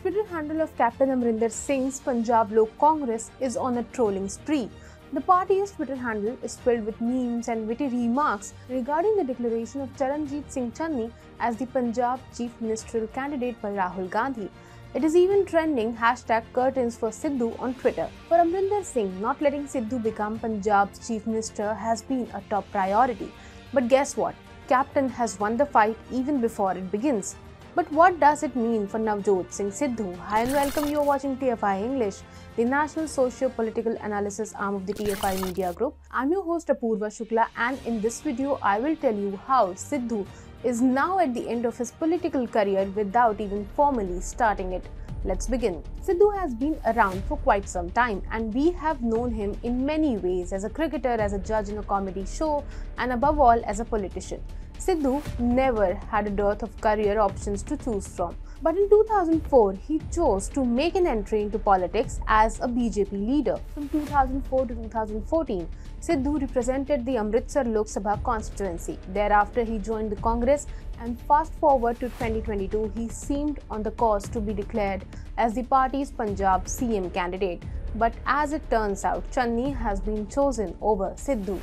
Twitter handle of Captain Amrinder Singh's Punjab Lok Congress is on a trolling spree. The party's Twitter handle is filled with memes and witty remarks regarding the declaration of Charanjit Singh Channi as the Punjab Chief Ministerial candidate by Rahul Gandhi. It is even trending #curtains for Sidhu on Twitter. For Amrinder Singh, not letting Sidhu become Punjab's Chief Minister has been a top priority. But guess what? Captain has won the fight even before it begins. But what does it mean for Navjot Singh Sidhu? Hi and welcome, you are watching TFI English, the national socio-political analysis arm of the TFI Media Group. I'm your host Apurva Shukla, and in this video I will tell you how Sidhu is now at the end of his political career without even formally starting it. Let's begin. Sidhu has been around for quite some time, and we have known him in many ways: as a cricketer, as a judge in a comedy show, and above all as a politician. Sidhu never had a dearth of career options to choose from. But in 2004, he chose to make an entry into politics as a BJP leader. From 2004 to 2014, Sidhu represented the Amritsar Lok Sabha constituency. Thereafter, he joined the Congress, and fast forward to 2022, he seemed on the course to be declared as the party's Punjab CM candidate. But as it turns out, Channi has been chosen over Sidhu.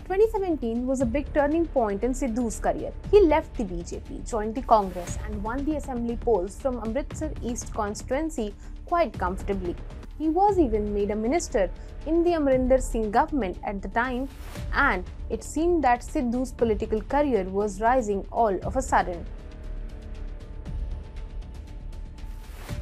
2017 was a big turning point in Sidhu's career. He left the BJP, joined the Congress, and won the assembly polls from Amritsar East constituency quite comfortably. He was even made a minister in the Amrinder Singh government at the time, and it seemed that Sidhu's political career was rising all of a sudden.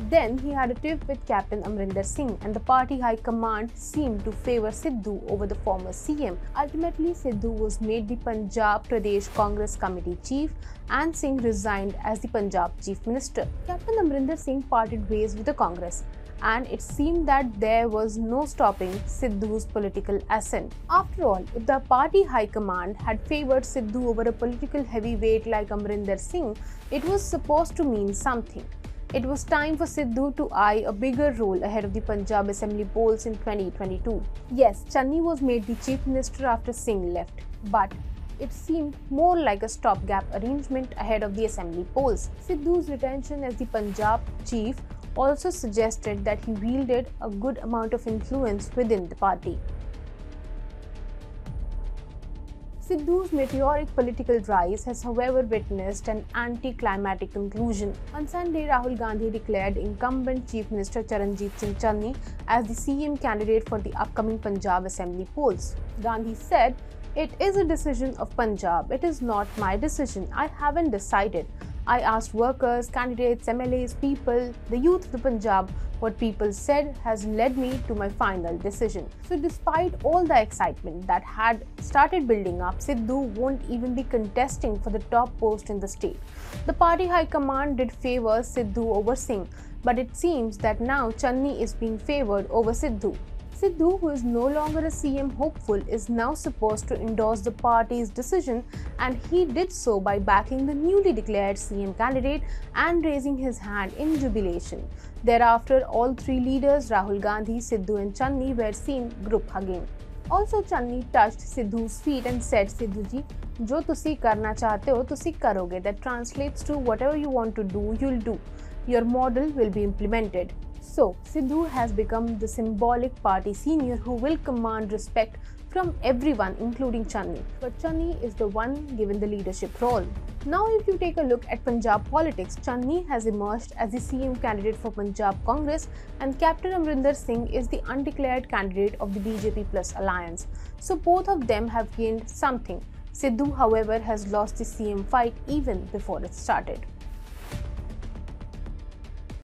Then he had a tiff with Captain Amrinder Singh, and the party high command seemed to favour Sidhu over the former CM. Ultimately, Sidhu was made the Punjab Pradesh Congress Committee Chief, and Singh resigned as the Punjab Chief Minister. Captain Amrinder Singh parted ways with the Congress, and it seemed that there was no stopping Sidhu's political ascent. After all, if the party high command had favoured Sidhu over a political heavyweight like Amrinder Singh, it was supposed to mean something. It was time for Sidhu to eye a bigger role ahead of the Punjab Assembly polls in 2022. Yes, Channi was made the Chief Minister after Singh left, but it seemed more like a stopgap arrangement ahead of the Assembly polls. Sidhu's retention as the Punjab Chief also suggested that he wielded a good amount of influence within the party. Sidhu's meteoric political rise has, however, witnessed an anticlimactic conclusion. On Sunday, Rahul Gandhi declared incumbent Chief Minister Charanjit Singh Channi as the CM candidate for the upcoming Punjab Assembly polls. Gandhi said, "It is a decision of Punjab. It is not my decision. I haven't decided. I asked workers, candidates, MLAs, people, the youth of the Punjab. What people said has led me to my final decision." So despite all the excitement that had started building up, Sidhu won't even be contesting for the top post in the state. The party high command did favour Sidhu over Singh, but it seems that now Channi is being favoured over Sidhu. Sidhu, who is no longer a CM hopeful, is now supposed to endorse the party's decision, and he did so by backing the newly declared CM candidate and raising his hand in jubilation. Thereafter, all three leaders, Rahul Gandhi, Sidhu and Channi, were seen group hugging. Also, Channi touched Sidhu's feet and said, "Sidhu ji, jo tusi karna chahte ho, tusi karoge." That translates to whatever you want to do, you'll do. Your model will be implemented. So, Sidhu has become the symbolic party senior who will command respect from everyone, including Channi. But Channi is the one given the leadership role. Now, if you take a look at Punjab politics, Channi has emerged as the CM candidate for Punjab Congress, and Captain Amrinder Singh is the undeclared candidate of the BJP Plus alliance. So, both of them have gained something. Sidhu, however, has lost the CM fight even before it started.